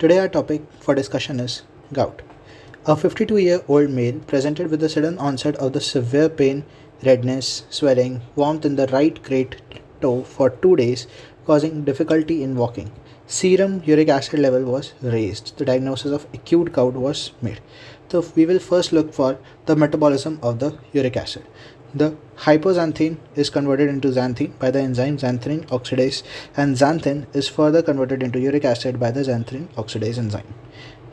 Today our topic for discussion is gout. A 52-year-old male presented with the sudden onset of the severe pain, redness, swelling, warmth in the right great toe for 2 days, causing difficulty in walking. Serum uric acid level was raised. The diagnosis of acute gout was made. So we will first look for the metabolism of the uric acid. The hypoxanthine is converted into xanthine by the enzyme xanthine oxidase, and xanthine is further converted into uric acid by the xanthine oxidase enzyme.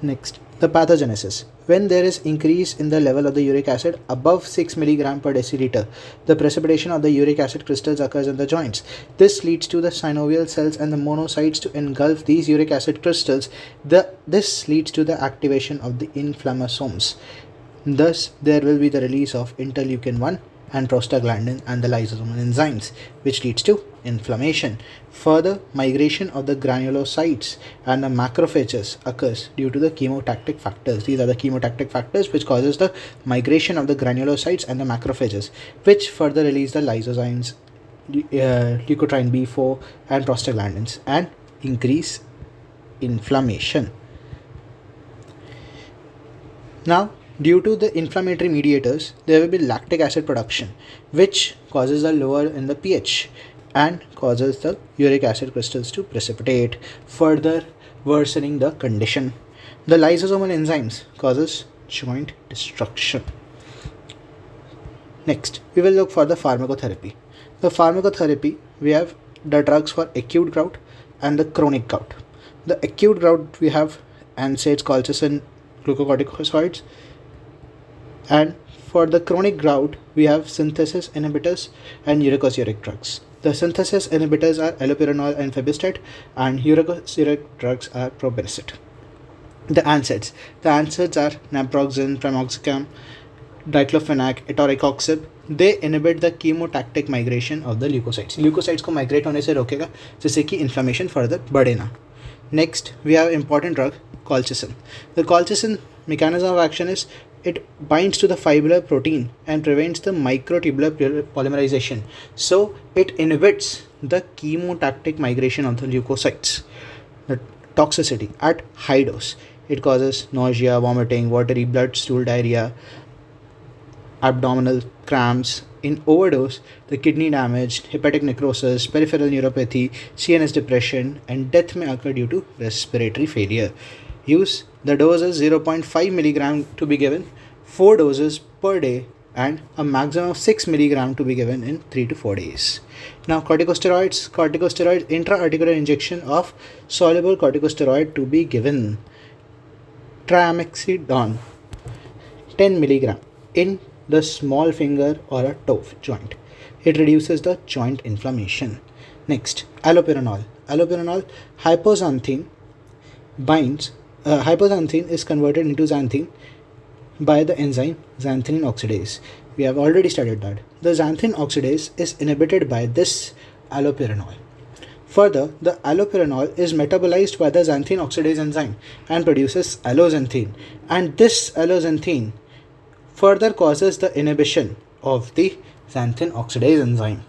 Next, the pathogenesis. When there is increase in the level of the uric acid above 6 mg per deciliter, the precipitation of the uric acid crystals occurs in the joints. This leads to the synovial cells and the monocytes to engulf these uric acid crystals. This leads to the activation of the inflammasomes. Thus, there will be the release of interleukin-1 and prostaglandin and the lysosomal enzymes, which leads to inflammation. Further, migration of the granulocytes and the macrophages occurs due to the chemotactic factors. These are the chemotactic factors which causes the migration of the granulocytes and the macrophages, which further release the lysozymes, leukotriene B4 and prostaglandins and increase inflammation. Now, due to the inflammatory mediators, there will be lactic acid production, which causes a lower in the pH and causes the uric acid crystals to precipitate, further worsening the condition. The lysosomal enzymes causes joint destruction. Next, we will look for the pharmacotherapy. The pharmacotherapy, we have the drugs for acute gout and the chronic gout. The acute gout, we have NSAIDs, colchicine, glucocorticoids. And for the chronic gout, we have synthesis inhibitors and uricosuric drugs. The synthesis inhibitors are allopurinol and febuxostat, and uricosuric drugs are probenecid. The NSAIDs. The NSAIDs are naproxen, pramoxicam, diclofenac, etoricoxib. They inhibit the chemotactic migration of the leukocytes. Leukocytes को migrate होने से रोकेगा जिससे कि inflammation further बढ़े ना. Next, we have important drug colchicine. The colchicine mechanism of action is it binds to the fibrillar protein and prevents the microtubular polymerization. So it inhibits the chemotactic migration of the leukocytes. The toxicity at high dose. It causes nausea, vomiting, watery blood stool diarrhea, abdominal cramps. In overdose, the kidney damage, hepatic necrosis, peripheral neuropathy, CNS depression, and death may occur due to respiratory failure. Use: the dose is 0.5 mg to be given 4 doses per day and a maximum of 6 mg to be given in 3 to 4 days. Now, corticosteroids. Intra-articular injection of soluble corticosteroid to be given. Triamcinolone 10 mg in the small finger or a toe joint. It reduces the joint inflammation. Next, allopurinol. Hypoxanthine binds. Hypoxanthine is converted into xanthine by the enzyme xanthine oxidase. We have already studied that. The xanthine oxidase is inhibited by this allopurinol. Further, the allopurinol is metabolized by the xanthine oxidase enzyme and produces alloxanthine. And this alloxanthine further causes the inhibition of the xanthine oxidase enzyme.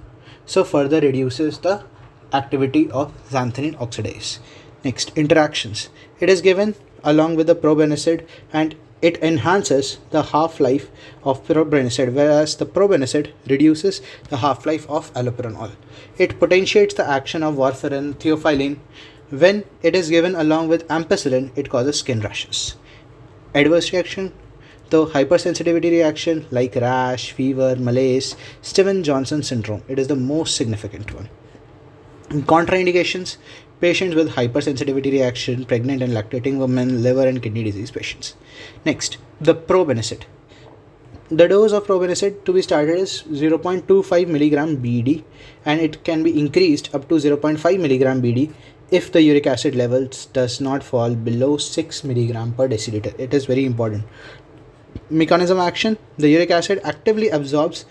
So further reduces the activity of xanthine oxidase. Next, interactions. It is given along with the probenecid and it enhances the half-life of probenecid, whereas the probenecid reduces the half-life of allopurinol. It potentiates the action of warfarin, theophylline. When it is given along with ampicillin, it causes skin rashes. Adverse reaction: the hypersensitivity reaction like rash, fever, malaise, Stevens-Johnson syndrome. It is the most significant one. Contraindications: patients with hypersensitivity reaction, pregnant and lactating women, liver and kidney disease patients. Next, the probenecid. The dose of probenecid to be started is 0.25 mg BD and it can be increased up to 0.5 mg BD if the uric acid levels does not fall below 6 mg per deciliter. It is very important. Mechanism of action: the uric acid actively absorbs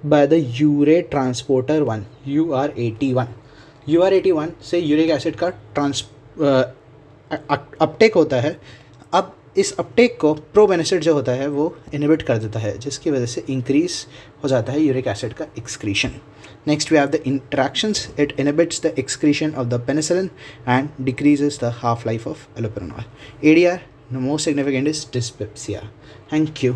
by the urate transporter 1, URAT1. URAT1 से uric acid का Uptake होता है. अब इस Uptake को प्रोबेनिसिड जो होता है वो इनहिबिट कर देता है, जिसकी वजह से इंक्रीज हो जाता है यूरिक एसिड का excretion. Next we have the interactions. It inhibits the excretion of the penicillin and decreases the half life of allopurinol. ADR, the most significant is dyspepsia. Thank you.